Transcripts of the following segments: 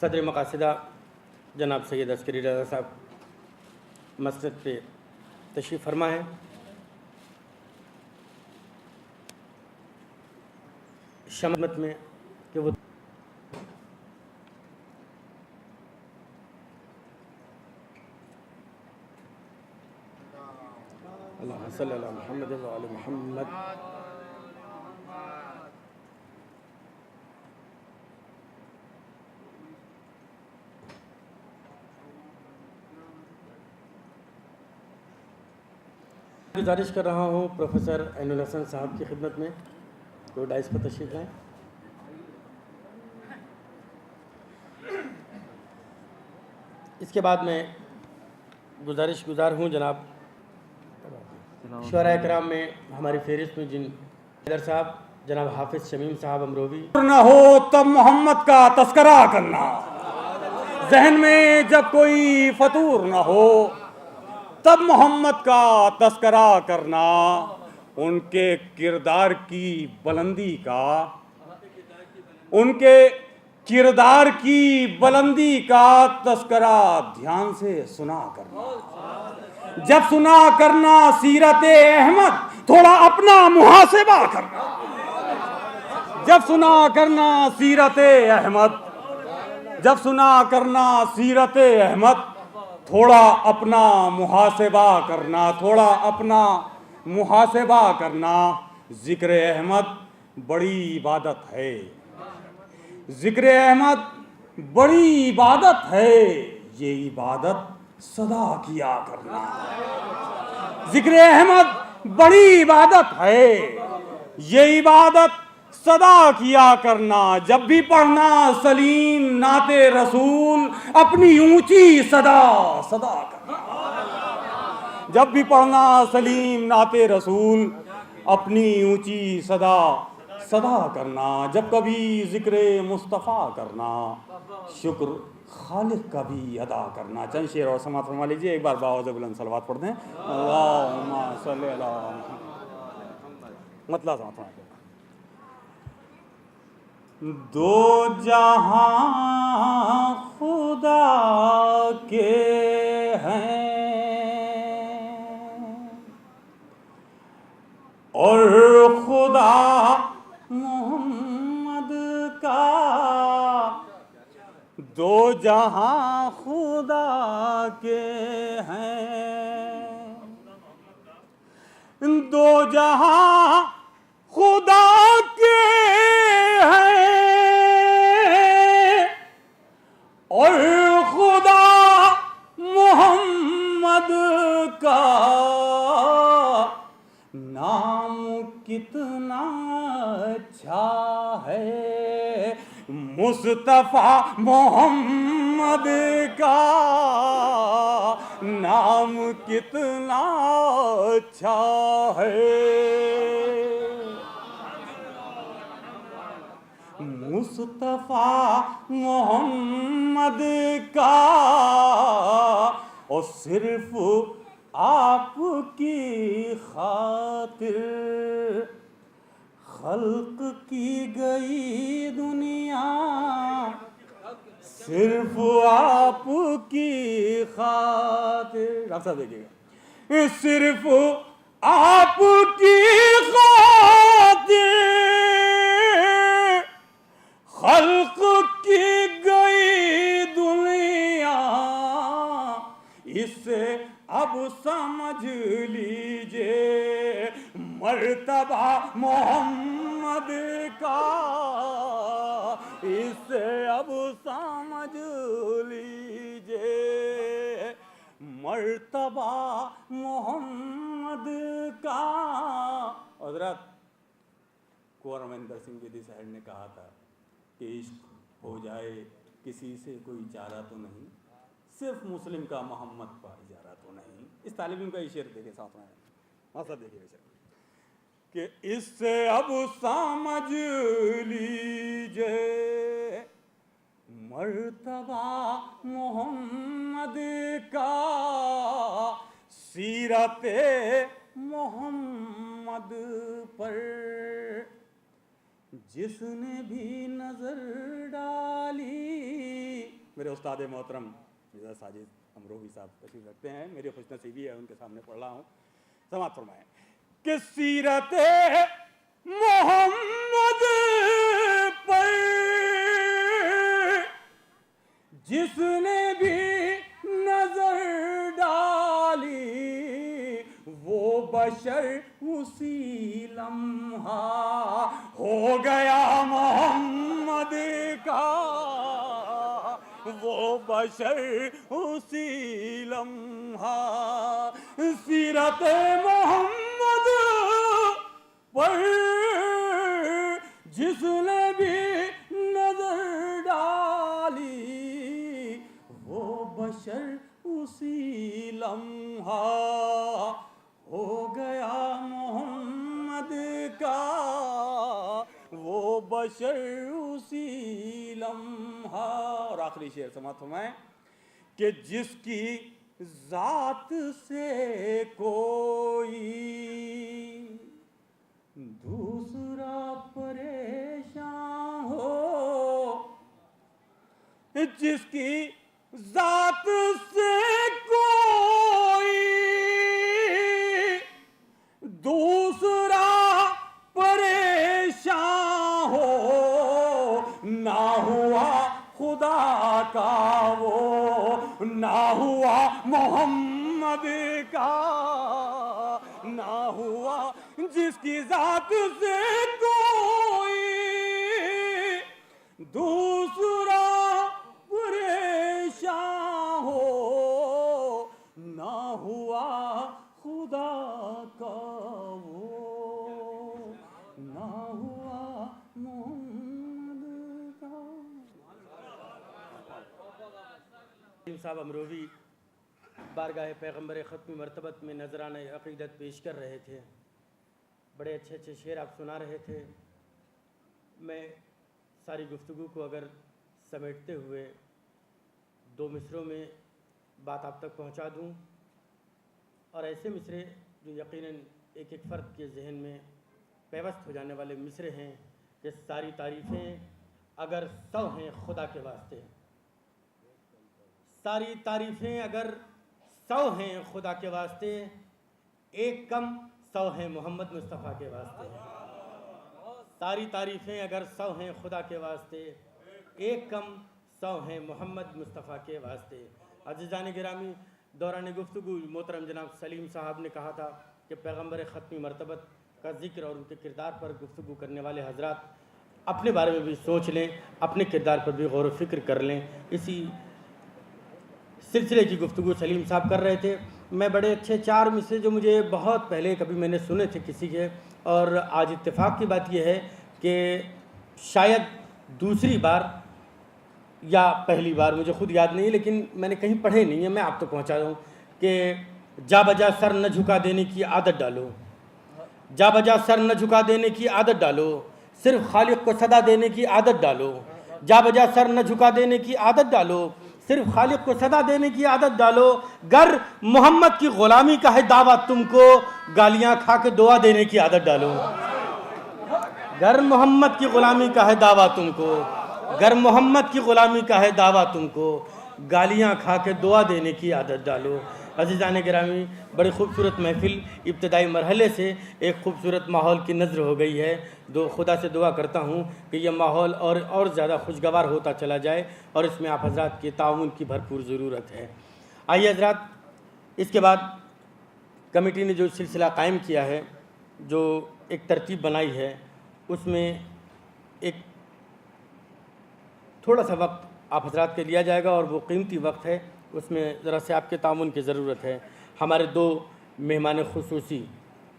सदर मकासदा जनाब सैयद अस्करी रज़ा साहब मस्जिद पे तशरीफ़ फरमा है। शमत में कि वो अल्लाह सल्लल्लाहु अलैहि मुहम्मद व आले मुहम्मद। गुजारिश कर रहा हूँ प्रोफेसर ऐनुल हसन साहब की खिदमत में वो डाइस पर तशरीफ लाएं। इसके बाद मैं गुजारिश गुजार हूँ जनाब शुअरा कराम में हमारी फहरिस्त में जिन हैदर साहब, जनाब हाफिज शमीम साहब अमरोवी। न हो तब मोहम्मद का तस्करा करना, जहन में जब कोई फतूर न हो तब मोहम्मद का तस्करा करना, उनके किरदार की बुलंदी का, उनके किरदार की बुलंदी का तस्करा ध्यान से सुना करना। जब सुना करना सीरत अहमद, थोड़ा अपना मुहासिबा करना। जब सुना करना सीरत अहमद, जब सुना करना सीरत अहमद, थोड़ा अपना मुहासिबा करना, थोड़ा अपना मुहासिबा करना। जिक्र अहमद बड़ी इबादत है, जिक्र अहमद बड़ी इबादत है, ये इबादत सदा किया करना। जिक्र अहमद बड़ी इबादत है, ये इबादत सदा किया करना। जब भी पढ़ना सलीम नाते रसूल, अपनी ऊंची सदा सदा करना। जब भी पढ़ना सलीम नाते रसूल, अपनी ऊंची सदा सदा करना। जब कभी जिक्र मुस्तफ़ा करना, शुक्र खालिक का भी अदा करना। चंद शेर और समात फरमा लीजिए। एक बार बावज़ बुलंद सलवात पढ़ दें। अल्लाहुम्मा सल्ली अला मतलब समात फरमा। दो जहां खुदा के हैं और खुदा मोहम्मद का, दो जहां खुदा के हैं, दो जहां खुदा के हैं और खुदा मोहम्मद का नाम कितना अच्छा है। मुस्तफ़ा मोहम्मद का नाम कितना अच्छा है। मुस्तफ़ा मोहम्मद का और सिर्फ आपकी खातिर खल्क की गई दुनिया, सिर्फ आपकी खातिर। आप सब देखिएगा, सिर्फ आपकी खातिर खल्क की गई दुनिया, इससे अब समझ लीजिए मर्तबा मोहम्मद का, इससे अब समझ लीजिए मर्तबा मोहम्मद का। हज़रत कुंवर अमरिंदर सिंह गिद्दी साहब ने कहा था कि इश्क हो जाए किसी से कोई चारा तो नहीं, सिर्फ मुस्लिम का मोहम्मद पर इजारा तो नहीं। इस तालिब इल्म का ये शेर देखे साथ में, मकसद देखिए वैसे कि इससे अब समझ लीजिए मर्तबा मोहम्मद का, सीरते मोहम्मद पर जिसने भी नजर डाली। मेरे उस्ताद मोहतरम मिर्ज़ा साजिद अमरोवी साहब तशरीफ रखते हैं, मेरी खुशनसीबी है उनके सामने पढ़ रहा हूँ। समात फरमाएं कि सीरते मोहम्मद पर जिसने भी नजर डाली, वो बशर उसी लम्हा हो गया मोहम्मद का, वो बशर उसी लम्हा सीरत मोहम्मद पर जिसने भी नजर डाली, वो बशर उसी लम्हा हो गया मोहम्मद का, वो बशर उसी लम्हा। और आखिरी शेर समाप्त फरमाएं कि जिसकी जात से कोई दूसरा परेशान हो, जिसकी जात से कोई दूसरा परेशान हो, ना हुआ खुदा का वो, ना हुआ मोहम्मद का, ना हुआ जिसकी जात से कोई दूसरा परेशान हो, ना हुआ खुदा का वो, ना हुआ मोहम्मद का। साहब अमरोवी बारगाह पैगम्बर ख़त्मी मरतबत में नजराना अक़ीदत पेश कर रहे थे। बड़े अच्छे अच्छे शेर आप सुना रहे थे। मैं सारी गुफ्तगू को अगर समेटते हुए दो मिसरों में बात आप तक पहुंचा दूं, और ऐसे मिसरे जो यकीनन एक एक फ़र्द के जहन में पेवस्त हो जाने वाले मिसरे हैं कि सारी तारीफ़ें अगर 100 हैं खुदा के वास्ते, सारी तारीफ़ें अगर 100 हैं खुदा के वास्ते, एक कम 100 हैं मोहम्मद मुस्तफ़ा के वास्ते। सारी तारीफ़ें अगर 100 हैं खुदा के वास्ते, एक कम 100 हैं मोहम्मद मुस्तफ़ा के वास्ते। अज़ीज़ान गिरामी, दौरान गुफ्तगू मोहतरम जनाब सलीम साहब ने कहा था कि पैगम्बर ख़त्मी मरतबत का ज़िक्र और उनके किरदार पर गुफ्तगू करने वाले हज़रात अपने बारे में भी सोच लें, अपने किरदार पर भी गौर व फिक्र कर लें। इसी सिलसिले की गुफ्तगू सलीम साहब कर रहे थे। मैं बड़े अच्छे 4 मिसरे जो मुझे बहुत पहले कभी मैंने सुने थे किसी के, और आज इत्तेफाक की बात यह है कि शायद दूसरी बार या पहली बार, मुझे खुद याद नहीं है, लेकिन मैंने कहीं पढ़े नहीं है, मैं आप तक पहुँचा दूँ कि जा बजा सर न झुका देने की आदत डालो, जा बजा सर न झुका देने की आदत डालो, सिर्फ खालिक को सदा देने की आदत डालो, जा बजा सर न झुका देने की आदत डालो, सिर्फ खालिक को सदा देने की आदत डालो। गर मोहम्मद की ग़ुलामी का है दावा तुमको, गालियाँ खा के दुआ देने की आदत डालो। गर मोहम्मद की ग़ुलामी का है दावा तुमको, गर मोहम्मद की ग़ुलामी का है दावा तुमको, गालियाँ खा के दुआ देने की आदत डालो। अज़ीज़ान गिरामी, बड़ी खूबसूरत महफ़िल इब्तदाई मरहले से एक खूबसूरत माहौल की नज़र हो गई है। खुदा से दुआ करता हूँ कि यह माहौल और ज़्यादा खुशगवार होता चला जाए, और इसमें आप हज़रात के ताउन की भरपूर ज़रूरत है। आइए हज़रात, इसके बाद कमेटी ने जो सिलसिला कायम किया है, जो एक तरतीब बनाई है, उसमें एक थोड़ा सा वक्त आप हज़रात के लिया जाएगा, और वो कीमती वक्त है, उसमें ज़रा से आपके तामुन की ज़रूरत है। हमारे 2 मेहमान खुसूसी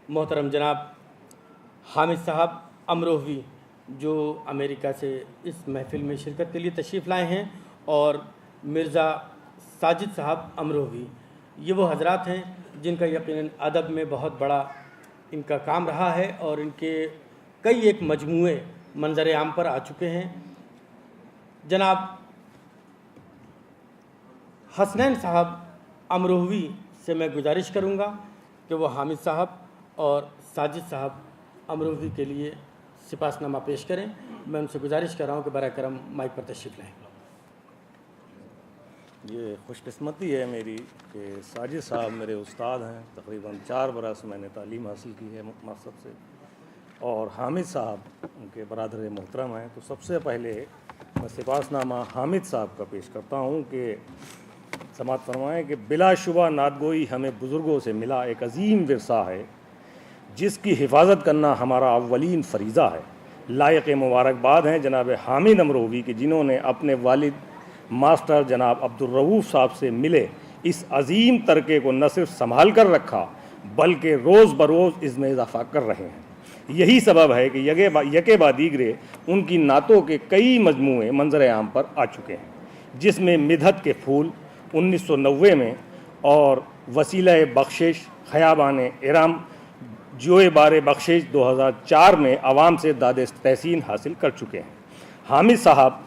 मोहतरम जनाब हामिद साहब अमरोवी, जो अमेरिका से इस महफ़िल में शिरकत के लिए तशरीफ़ लाए हैं, और मिर्ज़ा साजिद साहब अमरोवी, ये वो हज़रात हैं जिनका यकीनन अदब में बहुत बड़ा इनका काम रहा है, और इनके कई एक मजमूए मंज़र आम पर आ चुके हैं। जनाब हसनैन साहब अमरोवी से मैं गुजारिश करूँगा कि वो हामिद साहब और साजिद साहब अमरोवी के लिए सिपासनामा पेश करें। मैं उनसे गुजारिश कर रहा हूँ कि बराए करम माइक पर तशरीफ़ लाएँ। ये खुशकिस्मती है मेरी कि साजिद साहब मेरे उस्ताद हैं, तकरीबन 4 बरस मैंने तालीम हासिल की है मकसद से, और हामिद साहब उनके बरादर मोहतरम हैं। तो सबसे पहले मैं सिपासनामा हामिद साहब का पेश करता हूँ कि समात फरमाएँ कि बिलाशुबा नादगोई हमें बुज़ुर्गों से मिला एक अजीम विरसा है, जिसकी हिफाजत करना हमारा अव्वलीन फरीज़ा है। लायक मुबारकबाद हैं जनाब हामिद अमरोवी कि जिन्होंने अपने वालिद मास्टर जनाब अब्दुल रऊफ साहब से मिले इस अजीम तरके को न सिर्फ संभाल कर रखा बल्कि रोज़ बरोज़ इसमें इजाफा कर रहे हैं। यही सबब है कि यके बाद दीगरे उनकी नातों के कई मजमूए मंजर आम पर आ चुके हैं, जिसमें मिधत के फूल 1990 में और वसीला बख्शिश ख़याबान इरम जोए बार बख्शिश 2004 में आवाम से दाद तहसीन हासिल कर चुके हैं। हामिद साहब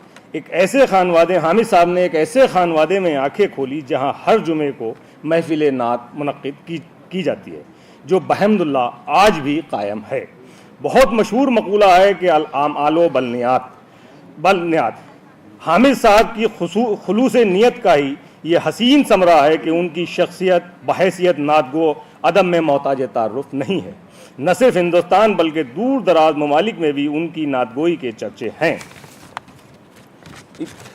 ने एक ऐसे खानवादे में आंखें खोली जहां हर जुमे को महफिल नात मुनक्किद की जाती है, जो बहमदुल्लाह आज भी कायम है। बहुत मशहूर मकूला है कि आम आलो बलनियात। हामिद साहब की खुलूस नीयत का ही ये हसीन समरा है कि उनकी शख्सियत बहैसियत नातगो अदब में मोहताज तारुफ नहीं है। न सिर्फ हिंदुस्तान बल्कि दूर दराज ममालिक में भी उनकी नातगोई के चर्चे हैं।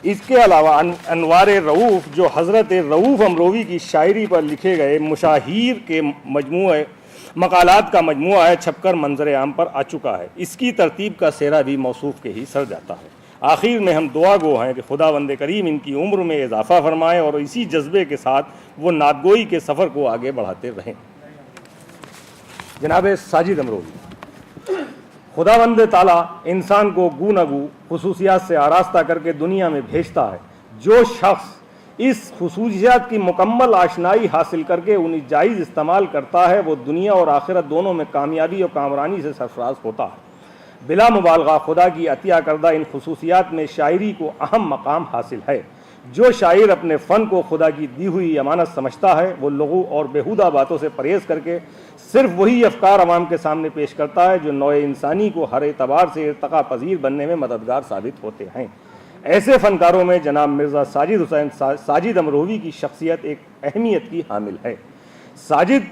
इसके अलावा अनवार रऊफ़ जो हज़रत रऊफ़ अमरोवी की शायरी पर लिखे गए मुशाहिर के मजमूए मकालात का मजमूआ है, छपकर मंजर आम पर आ चुका है। इसकी तरतीब का सेरा भी मौसूफ़ के ही सर जाता है। आखिर में हम दुआ गो हैं कि खुदावंद करीम इनकी उम्र में इजाफ़ा फरमाए और इसी जज्बे के साथ वो नातगोई के सफ़र को आगे बढ़ाते रहें। जनाब साजिद अमरोवी, खुदावंद ताला इंसान को गू न गू खुसूसियात से आरास्ता करके दुनिया में भेजता है। जो शख्स इस खुसूसियात की मुकम्मल आशनाई हासिल करके उन्हें जायज़ इस्तेमाल करता है, वो दुनिया और आखिरत दोनों में कामयाबी और कामरानी से सरफराज होता है। बिला मुबालगा खुदा की अतिया करदा इन खुसूसियात में शायरी को अहम मकाम हासिल है। जो शायर अपने फ़न को खुदा की दी हुई अमानत समझता है, वो लघु और बेहुदा बातों से परहेज़ करके सिर्फ वही अफकार अवाम के सामने पेश करता है जो नौए इंसानी को हर एतबार से इर्तका पजीर बनने में मददगार साबित होते हैं। ऐसे फ़नकारों में जनाब मिर्ज़ा साजिद अमरोवी की शख्सियत एक अहमियत की हामिल है। साजिद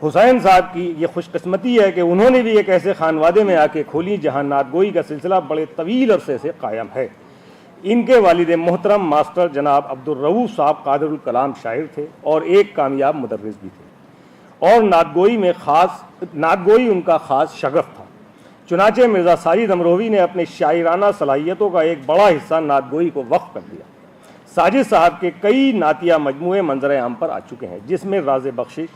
हुसैन साहब की ये खुशकिस्मती है कि उन्होंने भी एक ऐसे खानवादे में आके खोली जहाँ नातगोई का सिलसिला बड़े तवील अरसे से कायम है। इनके वालिद मोहतरम मास्टर जनाब अब्दुल रऊफ साहब कादिरुल कलाम शायर थे और एक कामयाब मुदर्रिस भी थे, और नातगोई उनका ख़ास शगफ था। चुनाचे मिर्ज़ा साजिद अमरोवी ने अपने शायराना सलाहियतों का एक बड़ा हिस्सा नातगोई को वक्फ कर दिया। साजिद साहब के कई नातिया मजमूए मंजर आम पर आ चुके हैं, जिसमें राज़ बख्शिश,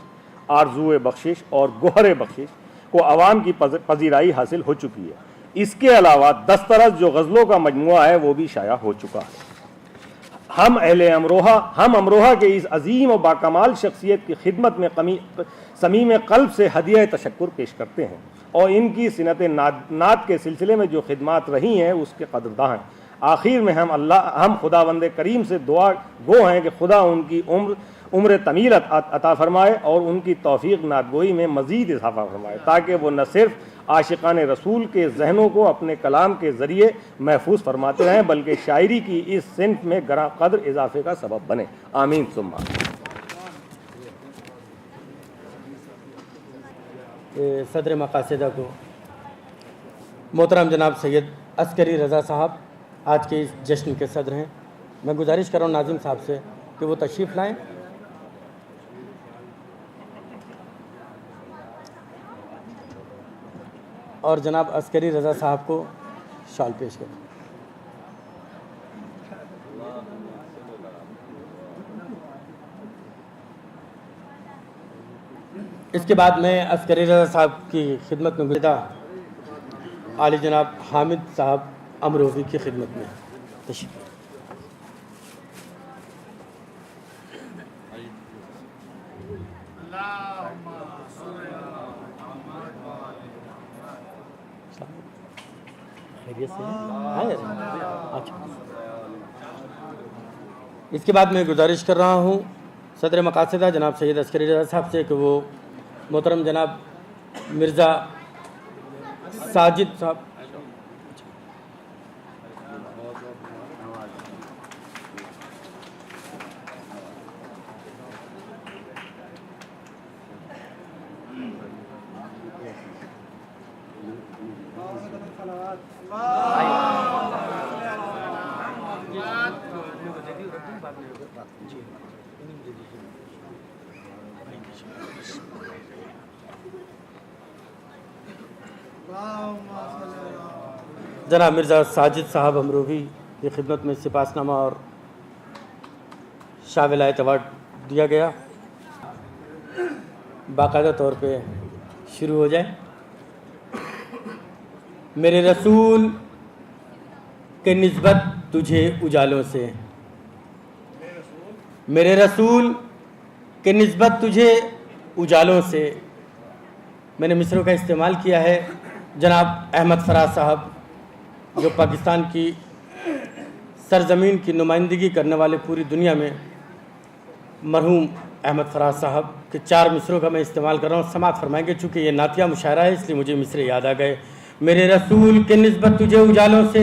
आरज़ूए बख्शिश और गोहर बख्शिश को आवाम की पजीराई हासिल हो चुकी है। इसके अलावा दस्तरस जो गज़लों का मजमुआ है वो भी शाया हो चुका है। हम अमरोहा के इस अजीम और बाकमाल शख्सियत की खिदमत में समीम क़ल्ब से हदिया तशक्कुर पेश करते हैं और इनकी सिनत नात के सिलसिले में जो खिदमात रही हैं उसके कदरदां हैं। आखिर में हम खुदावंद करीम से दुआ गो हैं कि खुदा उनकी उम्र तमील अता फरमाए और उनकी तौफीक नातगोई में मज़ीद इजाफा फरमाए, ताकि वो न सिर्फ आशिकान रसूल के जहनों को अपने कलाम के ज़रिए महफूज फरमाते रहें बल्कि शायरी की इस सिन्फ में गरा कदर इजाफे का सबब बने। आमीन सुम्मा। सदर मकासिदा को मोहतरम जनाब सैयद अस्करी रज़ा साहब आज के इस जश्न के सदर हैं। मैं गुजारिश कर रहा हूँ नाज़िम साहब से कि वो तशरीफ़ लाएँ। और जनाब अस्करी रज़ा साहब को शाल पेश करें। इसके बाद मैं अस्करी रज़ा साहब की खिदमत में गुज़रा आली जनाब हामिद साहब अमरोवी की खिदमत में तशरीफ़। इसके बाद मैं गुजारिश कर रहा हूँ सदर मकासिदा जनाब सैयद अस्करी रज़ा साहब से कि वो मोहतरम जनाब मिर्ज़ा साजिद साहब जनाब मिर्ज़ा साजिद साहब अमरोवी की खिदमत में सिपासनामा और शाह विलायत अवार्ड दिया गया। बाकायदा तौर पे शुरू हो जाए। मेरे रसूल के निस्बत तुझे उजालों से, मेरे रसूल के निस्बत तुझे उजालों से। मैंने मिसरों का इस्तेमाल किया है। जनाब अहमद फराज साहब जो पाकिस्तान की सरजमीन की नुमाइंदगी करने वाले पूरी दुनिया में, मरहूम अहमद फराज साहब के 4 मिसरों का मैं इस्तेमाल कर रहा हूँ। समात फरमाएंगे। चूँकि ये नातिया मुशायरा है इसलिए मुझे मिसरे याद आ गए। मेरे रसूल के निस्बत तुझे उजालों से,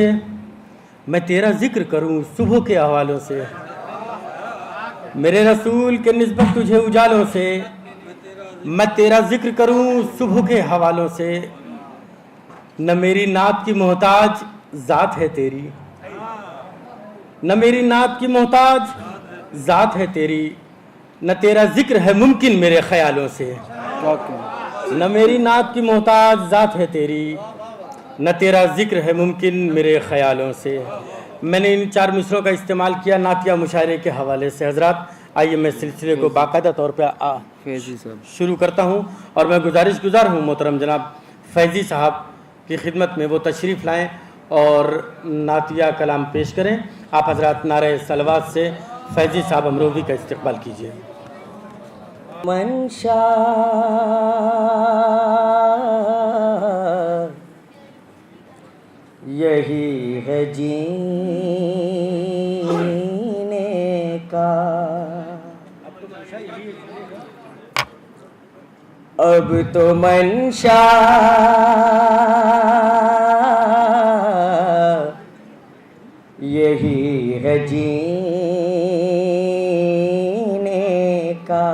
मैं तेरा जिक्र करूँ सुबह के हवालों से। मेरे रसूल के निस्बत तुझे उजालों से, मैं तेरा जिक्र करूँ सुबह के हवालों से। न मेरी नात की मोहताज ज़ात है तेरी, न मेरी नात की मोहताज ज़ात है तेरी, न तेरा जिक्र है मुमकिन मेरे ख्यालों से। न मेरी नात की मोहताज ज़ात है तेरी, न तेरा जिक्र है मुमकिन मेरे ख्यालों से। मैंने इन 4 मिसरों का इस्तेमाल किया नातिया मुशायरे के हवाले से। हजरात आइए मैं सिलसिले को बाकायदा तौर पे शुरू करता हूँ और मैं गुजारिश हूँ मोहतरम जनाब फैज़ी साहब की खिदमत में वो तशरीफ़ लाएँ और नातिया कलाम पेश करें। आप हजरात नारे सलवात से फैज़ी साहब अमरोही का इस्तकबाल कीजिए। मंशा यही है जीने का, अब तो मंशा यही है जीने का,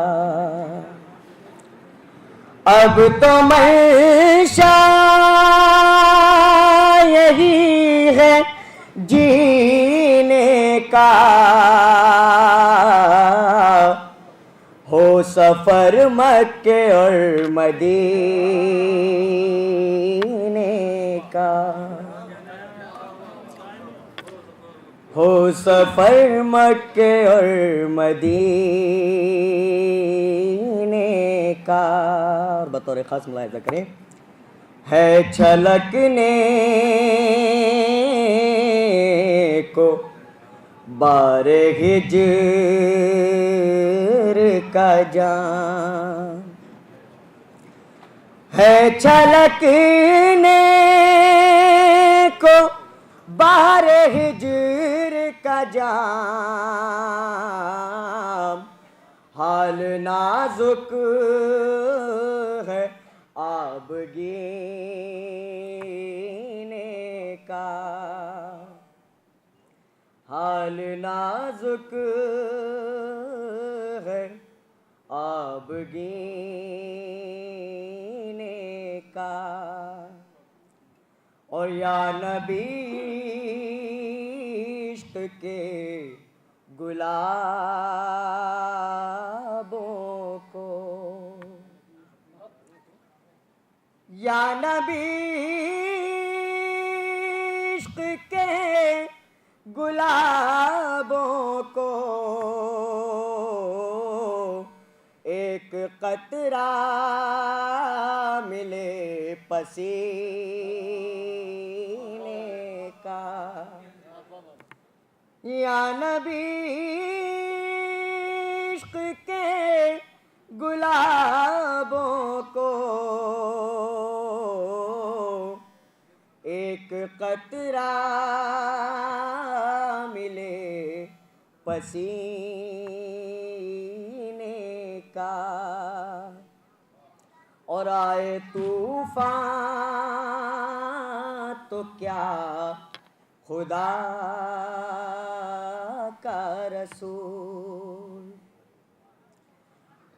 अब तो मंशा यही है जीने का। हो सफर मक्के और मदीने का, हो सफर मक्के और मदीने का। और बतौर खास मुलाहिज़ा करें, है छलकने को बारे हिज्र का जान, है छलकने को बारे हिज्र का जाम। हाल नाजुक है आबगीने का, हाल नाजुक है आबगीने का। और या नबी इश्क के गुलाबों को, या नबी इश्क के गुलाबों को एक कतरा मिले पसीने का। या नबी इश्क के गुलाबों को एक कतरा मिले पसीने का। और आए तूफान तो क्या खुदा का रसूल,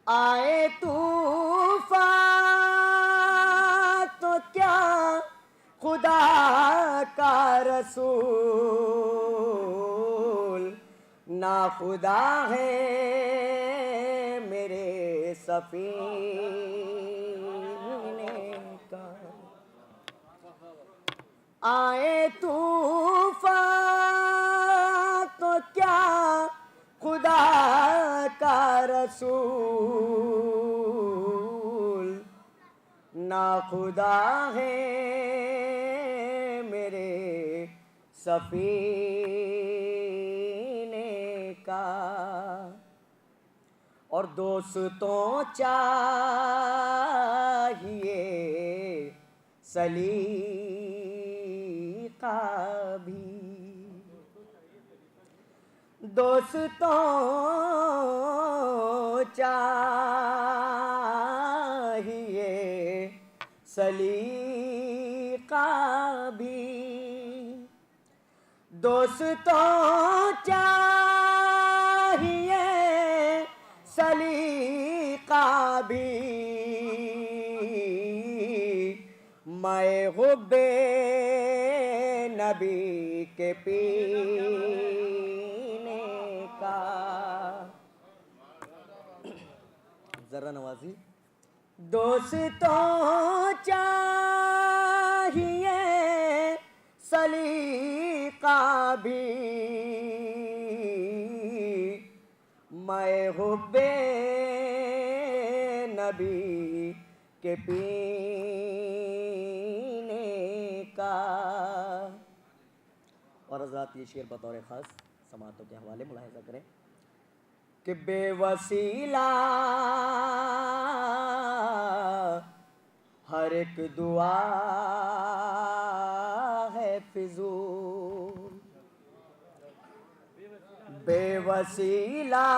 आए तूफान तो क्या खुदा का रसूल। ना खुदा है मेरे सफीने का। आए तूफान तो क्या खुदा रसूल ना खुदा है मेरे सफीने का। और दोस्तों चाहिए सलीका भी, दोस्तों चाहिए सलीका भी, दोस्तों चाहिए सलीका भी। मैं हुब्बे नबी के पीने का। जरा नवाजी। दोस्तों चाहिए सलीका भी, मैं हुब्बे नबी के पीने का। और हज़रात ये शेर बतौर ख़ास समातों के हवाले मुलाहिज़ा करें कि बेवसीला हर एक दुआ है फिजूल, बेवसीला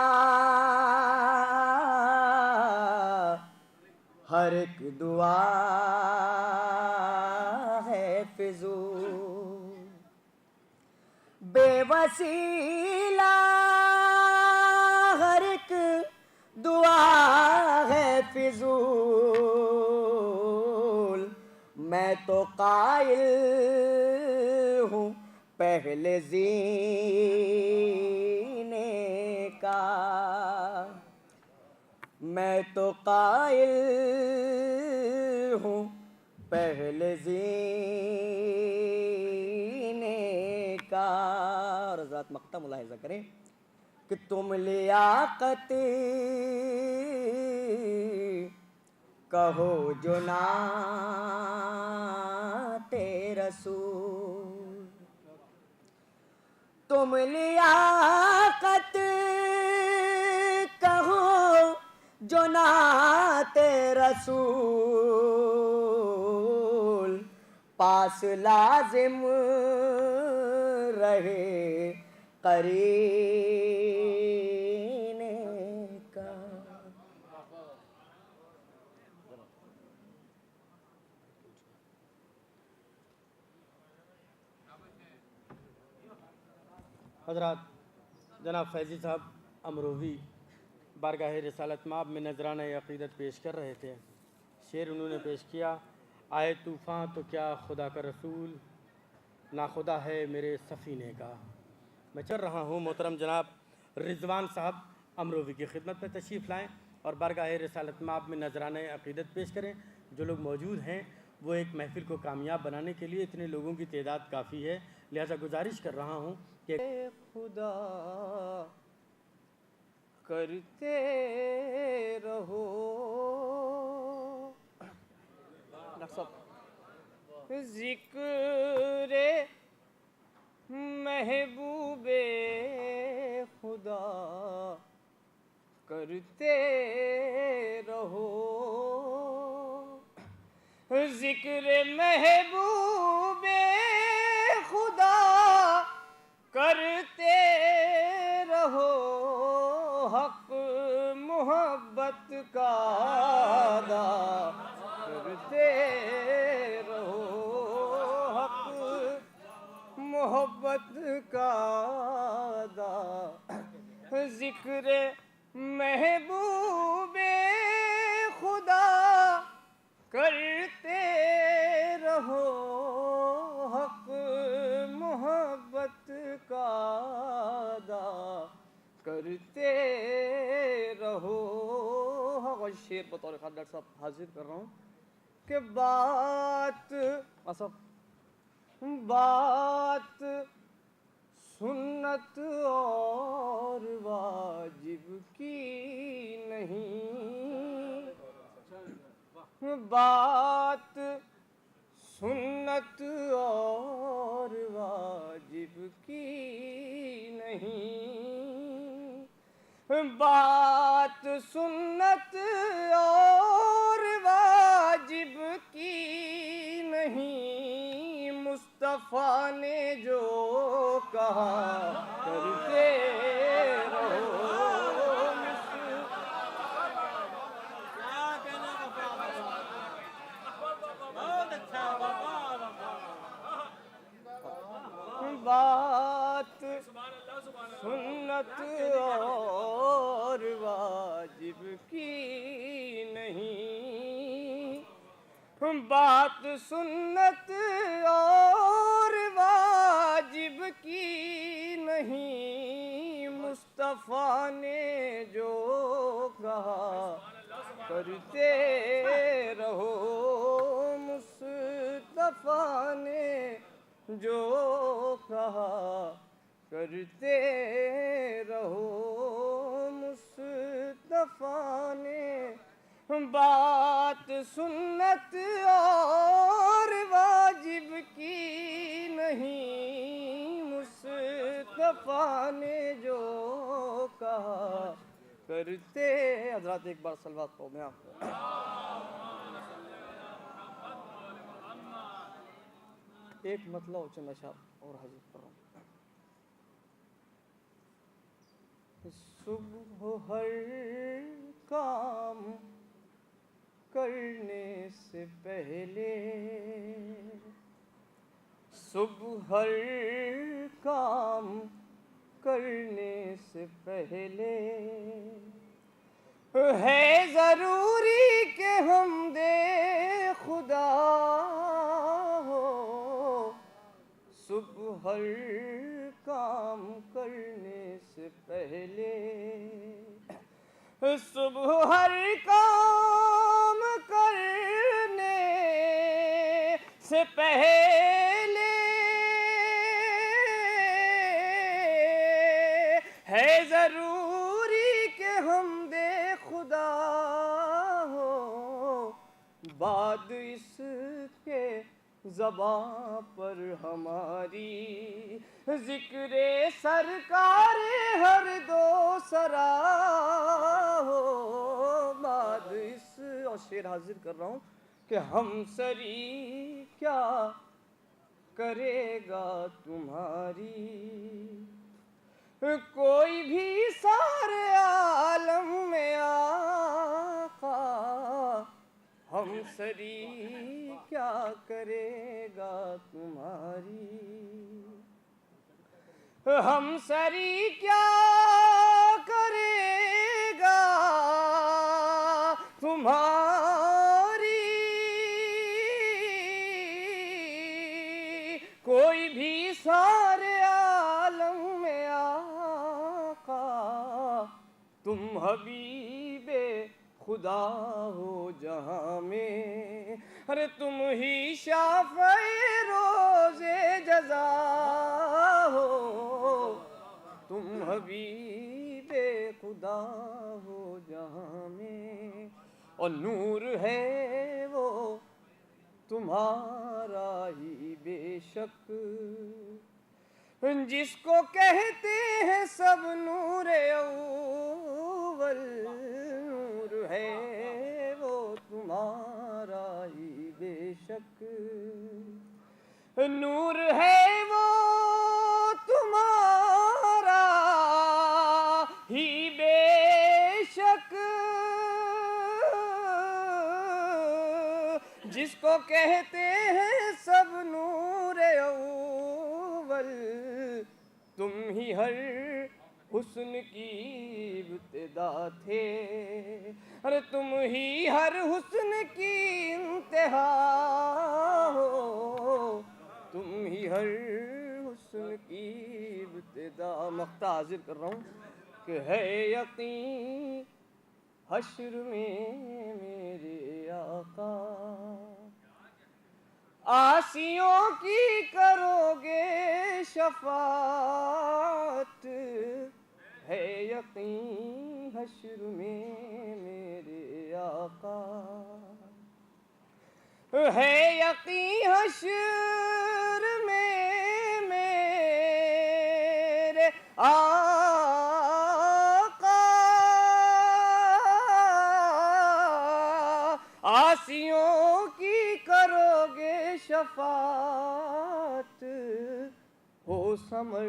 हर एक दुआ है फिजूल, बेवसीला हर एक दुआ है फिजूल। मैं तो कायल हूँ पहले जीने का, मैं तो कायल हूँ पहले जीने का। और ज़ात मक्ता मुलाहिज़ा करें कि तुम लियाकत कहो जो नाते रसूल, तुम लियाकत कहो जो नाते रसूल। पास लाजिम रहे करीने का। हज़रात जनाब फैज़ी साहब अमरोवी बारगाह रिसालत माब में नजराना अक़ीदत पेश कर रहे थे। शेर उन्होंने पेश किया, आए तूफ़ान तो क्या खुदा का रसूल, ना खुदा है मेरे सफ़ीने का। मैं चल रहा हूँ, मोहतरम जनाब रिजवान साहब अमरोवी की खिदमत में तशरीफ़ लाएँ और बारगाह रिसालत माब में नजराना अक़ीदत पेश करें। जो लोग मौजूद हैं वो एक महफ़िल को कामयाब बनाने के लिए, इतने लोगों की तादाद काफ़ी है, लिहाजा गुजारिश कर रहा हूँ कि खुदा करते रहो ज़िक्र महबूबे खुदा करते रहो, ज़िक्र महबूबे खुदा करते रहो। हक मोहब्बत का अदा करते रहो, हक मोहब्बत का अदा। ज़िक्र महबूबे खुदा करते रहो, हक मोहब्बत का अदा करते रहो। और शेर बतौर खास डॉक्टर साहब हाजिर कर रहा हूँ कि बात सुन्नत और वाजिब की नहीं, बात सुन्नत और वाजिब की नहीं, बात सुन्नत और वाजिब की नहीं, मुस्तफ़ा ने जो कहा करते रहो। बात सुन्नत और वाजिब की नहीं, बात सुन्नत और वाजिब की नहीं, मुस्तफ़ा ने जो कहा करते रहो। मुस्तफ़ा ने जो कहा करते रहो। मुस्तफ़ा ने बात सुन्नत और वाजिब की नहीं, मुस्तफ़ा ने जो कहा करते। हज़रात एक बार सलवात पढ़ो मैं आपको। एक मतलब चंद अशार और हाजिर कर रहा हूँ। सुबह हर काम करने से पहले, सुबह हर काम करने से पहले है ज़रूरी कि हम दे खुदा हो। सुबह हर काम करने से पहले, सुबह हर काम करने से पहले है ज़रूरी कि हम दे खुदा हो। बाद इसके ज़बां पर हमारी ज़िक्रे सरकार हर दो सरा हो। बाद इस और शेर हाजिर कर रहा हूँ कि हम सरी क्या करेगा तुम्हारी, कोई भी सारे आलम में आका हम सरी क्या करेगा तुम्हारी, हम सरी क्या करेगा तुम्हारी, कोई भी सारे आलम में आका तुम हबीबे खुदा हो जहाँ में। अरे तुम ही शाफ़े रोज़े जज़ा हो, तुम हबीबे खुदा हो जहाँ में। और नूर है वो तुम्हारा ही बेशक, जिसको कहते हैं सब नूर अव्वल। नूर है वो तुम्हारा ही बेशक, नूर है वो तुम्हारा ही बेशक, जिसको कहते हैं सब नूर अव्वल। तुम ही हर हुस्न की इब्तिदा थे, अरे तुम ही हर हुस्न की इंतहा हो, तुम ही हर हुस्न की इब्तिदा। मक्ता हाजिर कर रहा हूँ कि है यकीन हश्र में मेरे आका आसियों की करोगे शफात, है यकीन हश्र में मेरे आका, है यकीन हश्र में मेरे आका, आसियों की करोगे शफात, हो समर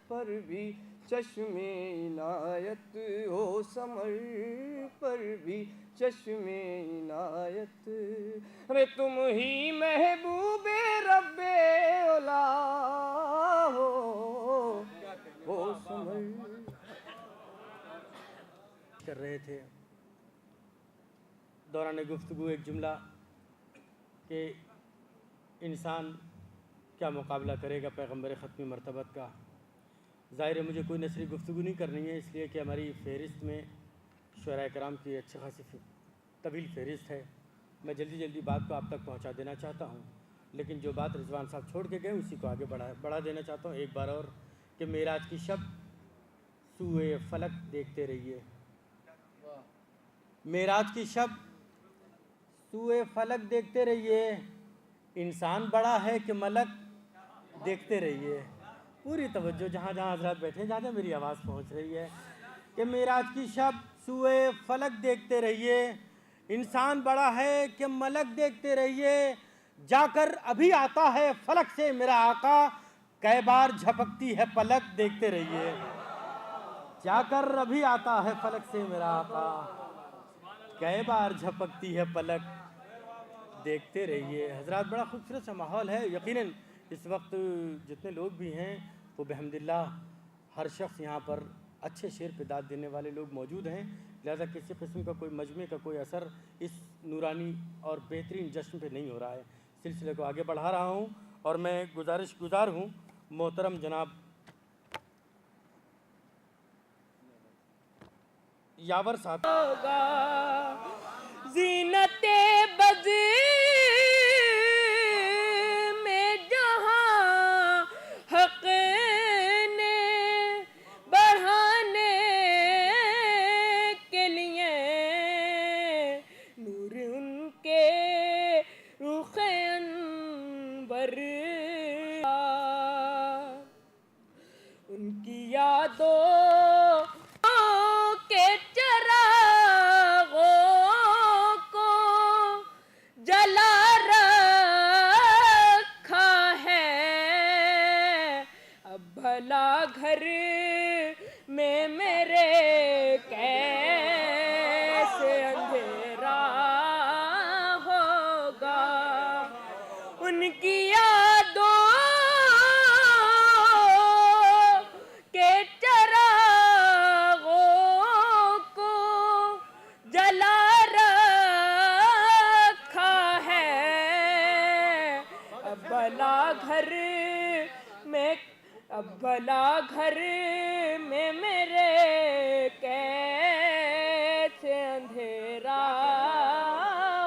पर भी चश्मे इनायत, हो समर पर भी चश्मे इनायत, रे तुम ही महबूबे रब्बे औला हो समर। कर रहे थे दौरान गुफ्तगू एक जुमला कि इंसान क्या मुकाबला करेगा पैगम्बर ख़त्मी मरतबत का। ज़ाहिर है मुझे कोई नसरी गुफ्तगू नहीं करनी है, इसलिए कि हमारी फ़हरिस्त में शुअरा कराम की अच्छी खासी तवील फ़हरिस्त है। मैं जल्दी जल्दी बात को आप तक पहुंचा देना चाहता हूं, लेकिन जो बात रिजवान साहब छोड़ के गए उसी को आगे बढ़ा देना चाहता हूं एक बार और कि मेराज की शब सूए फलक देखते रहिए, मेराज की शब सूए फलक देखते रहिए, इंसान बड़ा है कि मलक देखते रहिए। पूरी तवज्जो जहाँ जहाँ हजरत बैठे, जहाँ जहाँ मेरी आवाज़ पहुँच रही है कि मेराज की शब सूए फलक देखते रहिए, इंसान बड़ा है कि मलक देखते रहिए, जाकर अभी आता है फलक से मेरा आका, कई बार झपकती है पलक देखते रहिए, जाकर अभी आता है फलक से मेरा आका, कई बार झपकती है पलक देखते रहिए। हजरात बड़ा खूबसूरत सा माहौल है। यकीनन इस वक्त जितने लोग भी हैं वो बेहमदिल्लाह हर शख्स यहाँ पर अच्छे शेर पे दाद देने वाले लोग मौजूद हैं, लिहाजा किसी किस्म का कोई मजमे का कोई असर इस नूरानी और बेहतरीन जश्न पे नहीं हो रहा है। सिलसिले को आगे बढ़ा रहा हूँ और मैं गुजार हूँ मोहतरम जनाब यावर साहब। ज़ीनते बज़ में जहाँ हक़ ने बढ़ाने के लिए नूर उनके रुख़ अनवर, उनकी यादों के चरागों को जला रखा है, अब भला घर में मेरे कैसे अंधेरा होगा, उनकी यादों के चरागों को जला रखा है, अब भला घर में मेरे कैसे अंधेरा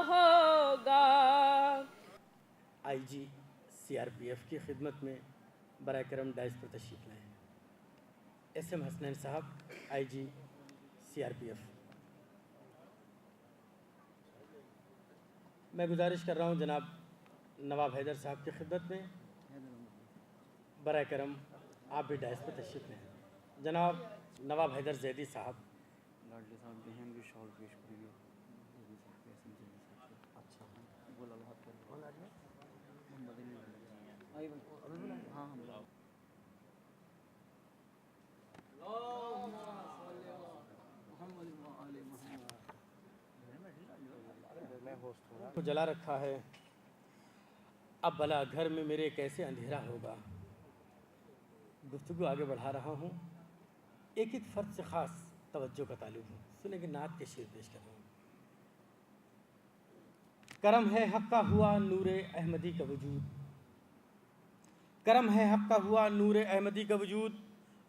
होगा। आईजी सीआरपीएफ की खिदमत में बराए करम डाइस पर तशरीफ लाए एसएम हसनैन साहब, आईजी सीआरपीएफ। मैं गुजारिश कर रहा हूं जनाब नवाब हैदर साहब की खिदमत में बराए करम आप भी डाइस पर तशरीफ लाए। जनाब नवाब हैदर जैदी साहब। लाडले साहब भी हैं, भी शॉल पेश करेंगे। अच्छा बोला कौन आ गया? हाँ हम को जला रखा है, अब भला घर में मेरे कैसे अंधेरा होगा। गुफ्तगू आगे बढ़ा रहा हूँ, एक एक फ़र्द से ख़ास तवज्जो का ताल्लुक़ है। सुने कि नात के शेर पेश कर रहा हूँ। करम है हक़ का हुआ नूर अहमदी का वजूद, करम है हक़ का हुआ नूर अहमदी का वजूद,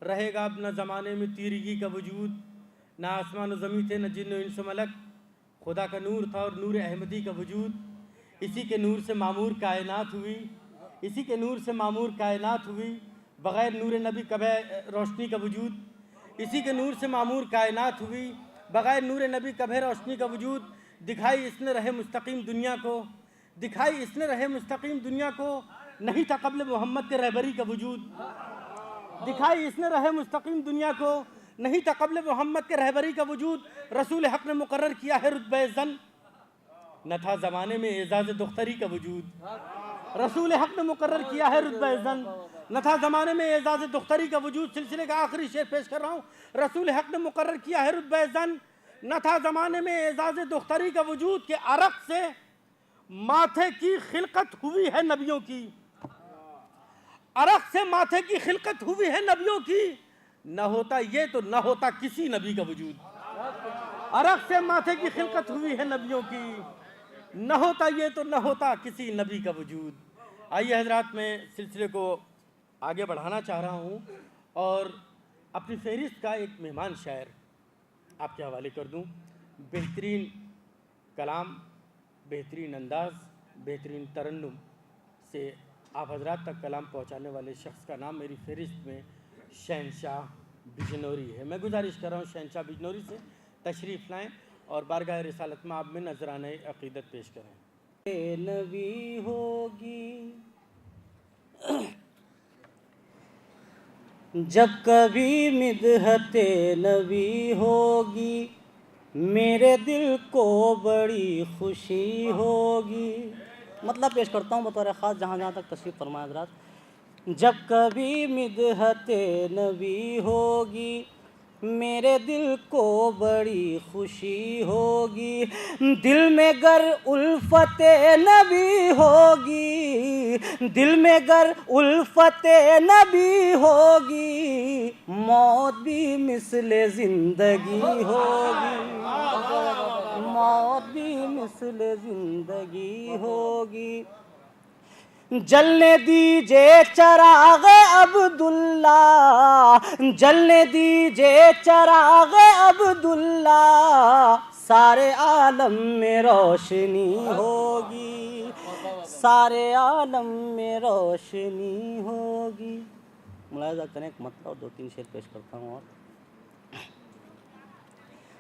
रहेगा अब न ज़माने में तीरगी का वजूद, ना आसमान व ज़मीन थे न जिन्न व इंस व मलक, खुदा का नूर था और नूर अहमदी का वजूद, इसी के नूर से मामूर कायनात हुई, इसी के नूर से मामूर कायनात हुई, बग़ैर नूर नबी कभी रोशनी का वजूद, इसी के नूर से मामूर कायनात हुई, बग़ैर नूर नबी कभी रोशनी का वजूद। दिखाई इसने रहे मुस्तकीम दुनिया को, दिखाई इसने रहे मुस्तकीम दुनिया को, नहीं था कब्ल मोहम्मद के रहबरी का वजूद। दिखाई इसने रहे मुस्तकीम दुनिया को, नहीं था कब्ल मोहम्मद के रहबरी का वजूद। रसूल हक ने मुकर्रर किया है रुतबे ज़न, न था ज़माने में एजाज़ दुख्तरी का वजूद। रसूल हक ने मुकर्रर किया है रुतबे ज़न, न था ज़माने में एजाज़ दुख्तरी का वजूद। सिलसिले का आखिरी शेर पेश कर रहा हूँ। रसूल हक ने मुकर्रर किया है रुतबे ज़न, न था ज़माने में एजाज़ दुख्तरी का वजूद। के अरक से माथे की खिलकत हुई है नबियों की, अरक से माथे की खिलकत हुई है नबियों की। न होता ये तो न होता किसी नबी का वजूद। अरक से माथे की खिलकत हुई है नबियों की, न होता ये तो न होता किसी नबी का वजूद। आइए हजरात, मैं सिलसिले को आगे बढ़ाना चाह रहा हूँ और अपनी फहरिस्त का एक मेहमान शायर आपके हवाले कर दूँ। बेहतरीन कलाम, बेहतरीन अंदाज, बेहतरीन तरन्नुम से आप हजरात तक कलाम पहुँचाने वाले शख्स का नाम मेरी फहरिस्त में शहनशाह बिजनौरी है। मैं गुजारिश कर रहा हूँ शहनशाह बिजनौरी से तशरीफ़ लाएँ और बारगाह रिसालत में आप में नजराने अक़ीदत पेश करें। नबी होगी जब कभी मिदहते नबी होगी, मेरे दिल को बड़ी खुशी होगी। मतलब पेश करता हूँ बतौर ख़ास, जहाँ जहाँ तक तशरीफ़ फरमाए हज़रात। जब कभी मिदहते नबी होगी, मेरे दिल को बड़ी खुशी होगी। दिल में गर उल्फते नबी होगी, दिल में गर उल्फते नबी होगी, मौत भी मिसले ज़िंदगी होगी, मौत भी मिसले ज़िंदगी होगी। जलने दीजिए चराग़ अब्दुल्ला, जलने दीजिए चराग़ अब्दुल्ला, सारे आलम में रोशनी होगी, सारे आलम में रोशनी होगी। मुलाहिज़ा करें, एक मतलब और दो तीन शेर पेश करता हूँ और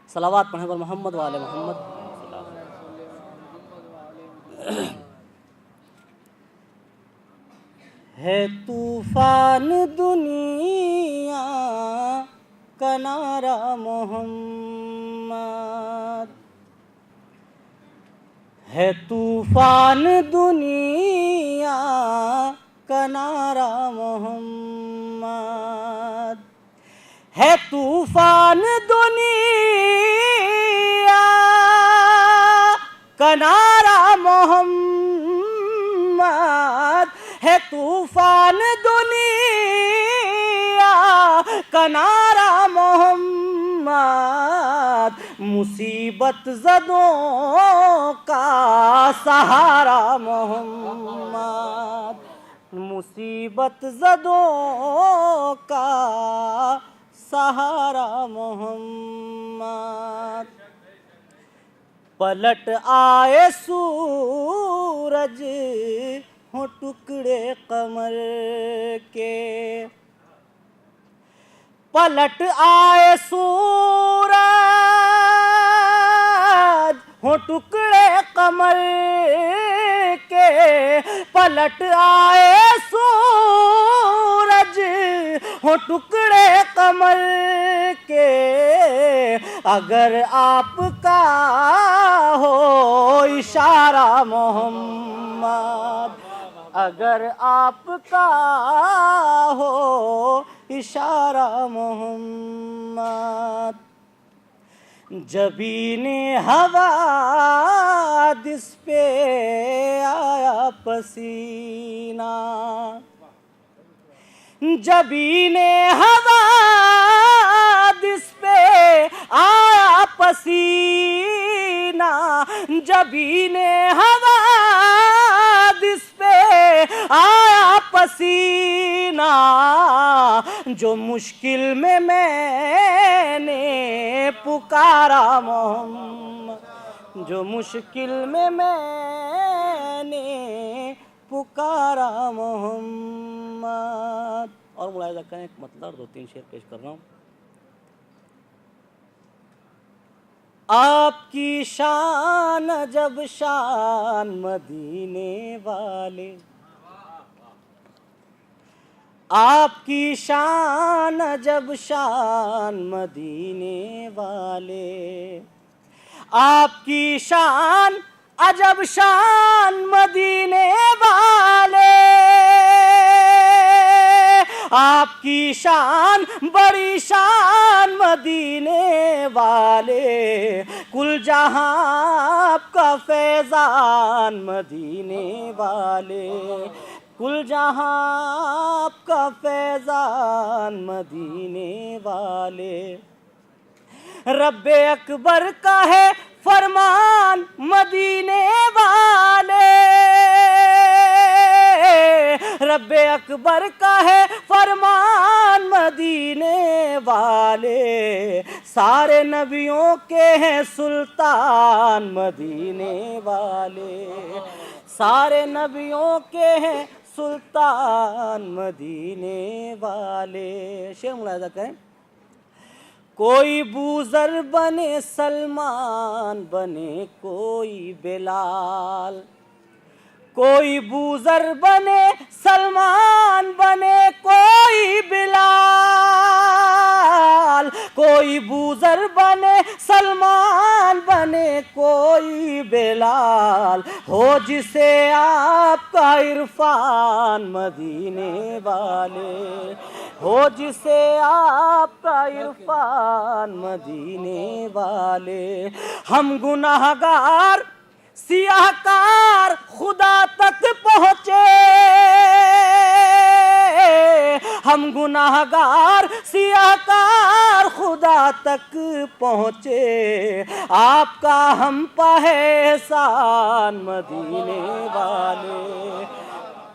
सलावात पढ़ने पर मोहम्मद वाले मोहम्मद। है तूफान दुनिया का नारा मोहम्मद, है तूफान दुनिया का नारा मोहम्मद, है तूफान दुनिया का नारा मोहम्मद, है तूफान दुनिया का नारा मोहम्मद, मुसीबत ज़दों का सहारा मोहम्मद, मुसीबत ज़दों का सहारा मोहम्मद। पलट आए सूरज हो टुकड़े कमर के, पलट आए सूरज हो टुकड़े कमर के, पलट आए सूरज हो टुकड़े कमर के। अगर आपका हो इशारा मोहम्मद, अगर आपका हो इशारा मोहम्मद, जबीने हवादिस पे आया पसीना, जबीने हवादिस पे आया पसीना, जबीने हवादिस पे आया पसीना। जो मुश्किल में मैंने पुकारा मोहम्मद, जो मुश्किल में मैंने पुकारा मोहम्मद। और मुलाहिज़ा करें, एक मतलब दो तीन शेर पेश कर रहा हूँ। आपकी शान जब शान मदीने वाले, आपकी शान जब शान मदीने वाले, आपकी शान अजब शान मदीने वाले, आपकी शान बड़ी शान मदीने वाले, कुल जहां आपका फैजान मदीने वाले, कुल जहां आपका फैजान मदीने वाले। रब्बे अकबर का है फरमान मदीने वाले, रब्बे अकबर का है फरमान मदीने वाले, सारे नबियों के हैं सुल्तान मदीने वाले, सारे नबियों के हैं सुल्तान मदीने वाले। शेर मुलाजा करें। कोई बूजर बने सलमान बने कोई बिलाल, कोई बूजर बने सलमान बने कोई बिलाल, कोई बूजर बने सलमान बने कोई बिलाल, हो जिसे आपका इरफान मदीने वाले, हो जिसे आपका इरफान मदीने वाले। हम गुनाहगार सियाहकार खुदा तक पहुँचे, हम गुनाहगार सियाहकार खुदा तक पहुँचे, आपका हम पे एहसान मदीने वाले,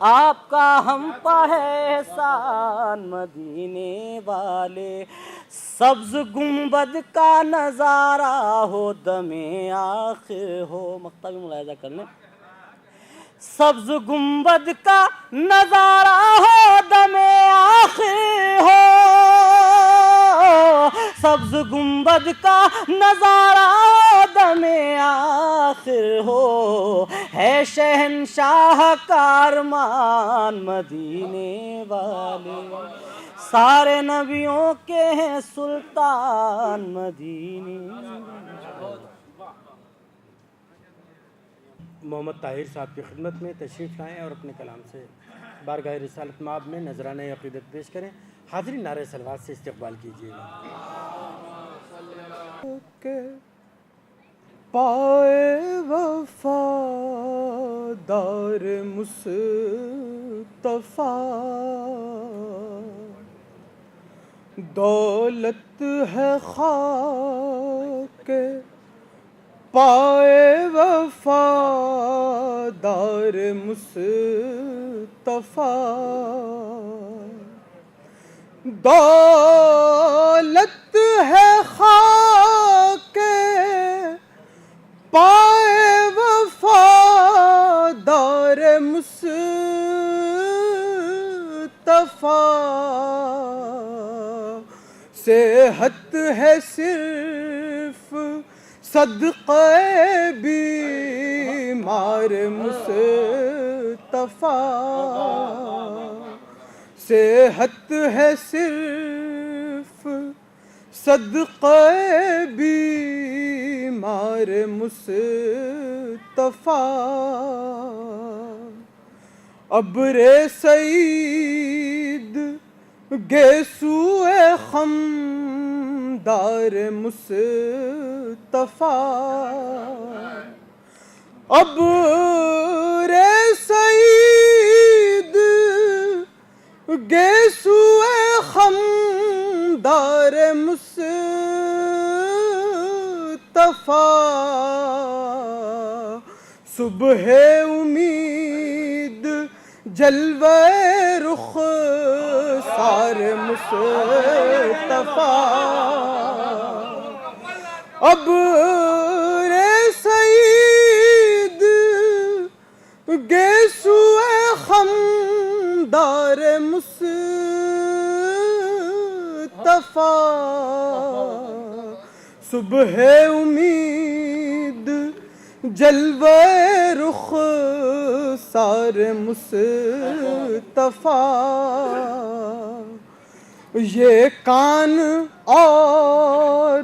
आपका हम पे एहसान मदीने वाले। सब्ज गुंबद का नज़ारा हो दमे आखिर हो, मक्ता भी मुलाहिजा कर लें। सब्ज गुंबद का नज़ारा हो दमे आखिर हो, सब्ज गुंबद का नज़ारा हो दमे आखिर हो, है शहंशाह का अरमान मदीने वाले, सारे नबियों के हैं सुल्तान मदीने। मोहम्मद ताहिर साहब की खिदमत में तशरीफ़ लाएँ और अपने कलाम से बारगाह रिसालत माब में नजराने अक़ीदत पेश करें। हाज़िरी नारे सलवात से इस्तक़बाल कीजिएगा। पाए वफ़ादार मुस्तफ़ा, दौलत है खाके पाए वफ़ादार मुस्तफ़ा, दौलत है खाके पाए वफ़ादार मुस्तफ़ा, सेहत है सिर्फ सदक़े बीमार मुस्तफ़ा, सेहत है सिर्फ सदक़े बीमार मुस्तफ़ा। अब्रे सईद गेसुए खमदार मुस्तफ़ा, अब्रे सईद गेसुए खमदार मुस्तफ़ा, सुबह उम्मीद जलवे रुख सार मुस्तफ़ा, अब रे सईद गेसुए खमदार मुस्तफ़ा, सुबह उम्मीद जलवे रुख सारे मुस्तफा, ये कान और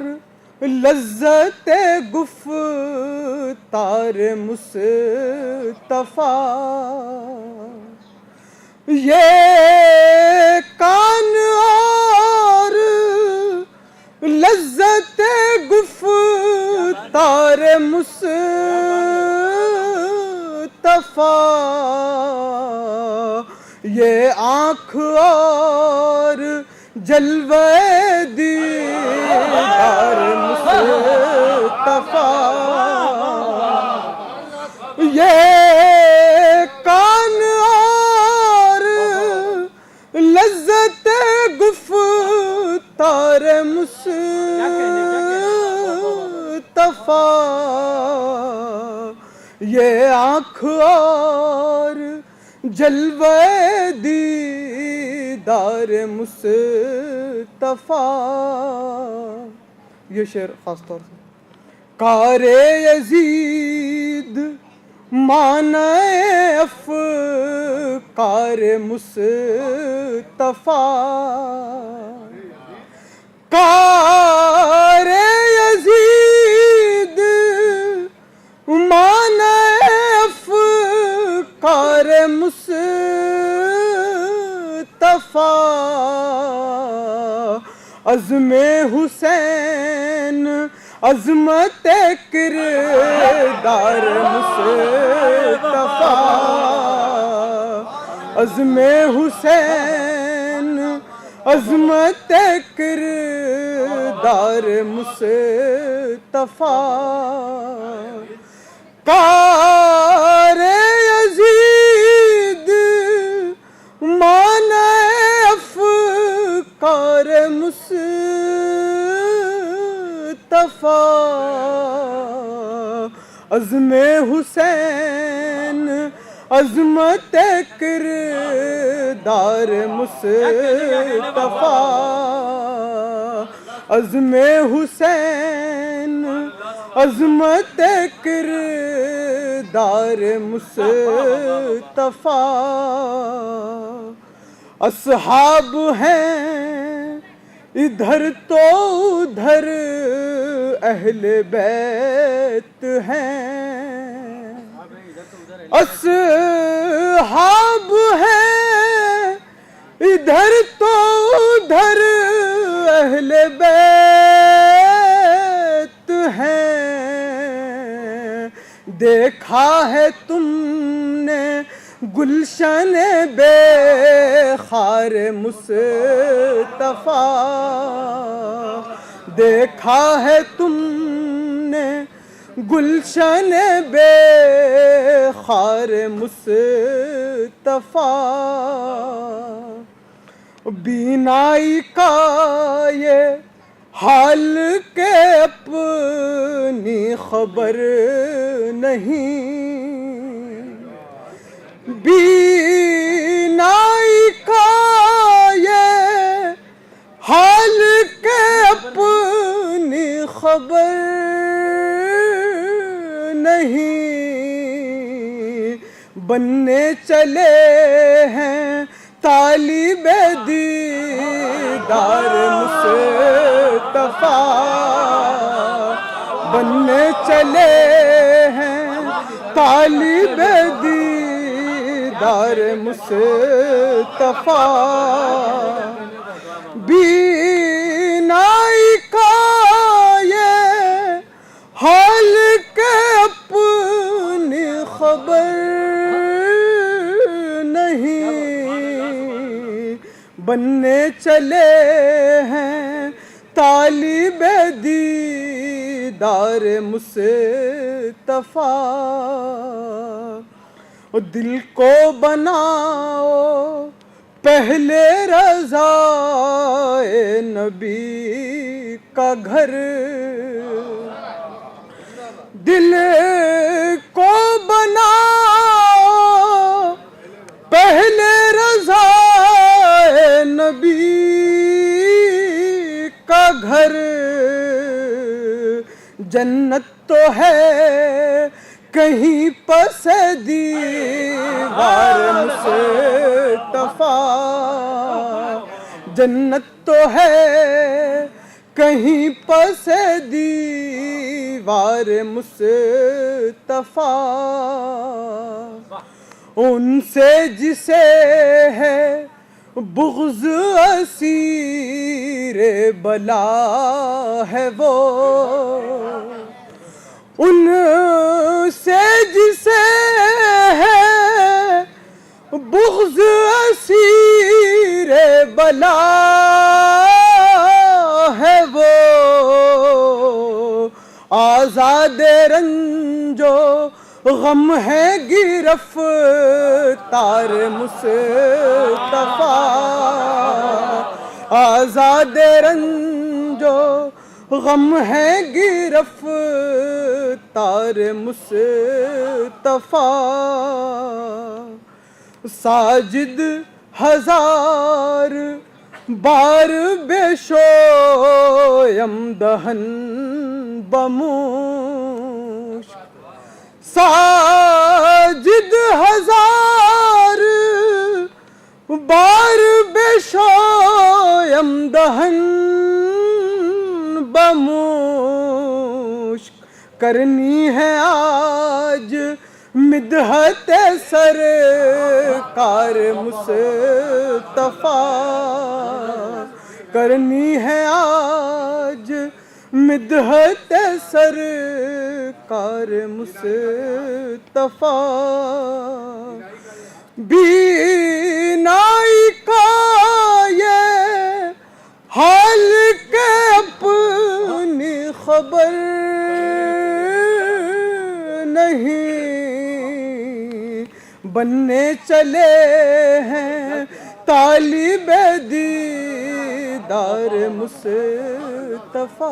लज्जत गुफ्तार मुस्तफा, ये कान और लज्जत गुफ्तार मुस्तफा, ये आँख और जलवे दीदार मुस्तफा, ये कान और लज्जत गुफ्तार मुस्तफा, ये आँख और जलवे दीदार मुस्तफा। ये शेर खास तौर से कारे यजीद माने अफ़कार मुस्तफा, कारे यजीद माने अफ़कार मुस्तफा, अज़्मे हुसैन अज़मत किरदार मुस्तफा, अज़्मे हुसैन अज़मत किरदार मुस्तफा, कारे यजीद माने अफ़कार मुस्तफा, अज़्मे हुसैन अज़मत किरदार मुस्तफा, अज़्मे हुसैन अज़मत किरदार मुस्तफा, अस्हाब हैं इधर तो उधर अहले बैत हैं, अस्हाब हैं इधर तो उधर अहले बैत हैं, देखा है तुमने गुलशन बेखार मुस्तफा, देखा है तुमने गुलशन बेखार मुस्तफा, बीनाई का ये हाल के अपनी खबर नहीं, बीनाई का ये हाल के अपनी खबर नहीं, बनने चले हैं तालिबे दीदार मुस्तफा, बनने चले हैं तालिबे दीदार मुस्तफा, बीनाई का ये हाल के अपनी खबर नहीं, बनने चले हैं तालिबे दीदार मुस्तफा, दिल को बनाओ पहले रज़ाए नबी का घर, दिल को बनाओ पहले रज़ाए नबी का घर, जन्नत तो है कहीं पस दीवार मुस्तफा, जन्नत तो है कहीं पस दीवार मुस्तफा, उनसे जिसे है बुग़्ज़ असीर बला है वो, उनसे जिसे है बुग़्ज़ असीर बला है वो, आज़ाद रंजो गम है गिरफ्तार मुस्तफा, आज़ाद रंजो गम है गिरफ्तार मुस्तफा, साजिद हजार बार बेशोयम दहन बमुश्क, साजिद हजार बार बेशोयम दहन बमुश्क, करनी है आज मिदहत सरकार मुस्तफा, करनी है आज मिदहत सरकार मुस्तफा, बीनाई का ये हाल के अपनी खबर नहीं, बनने चले हैं तालिबे दीदार मुस्तफा।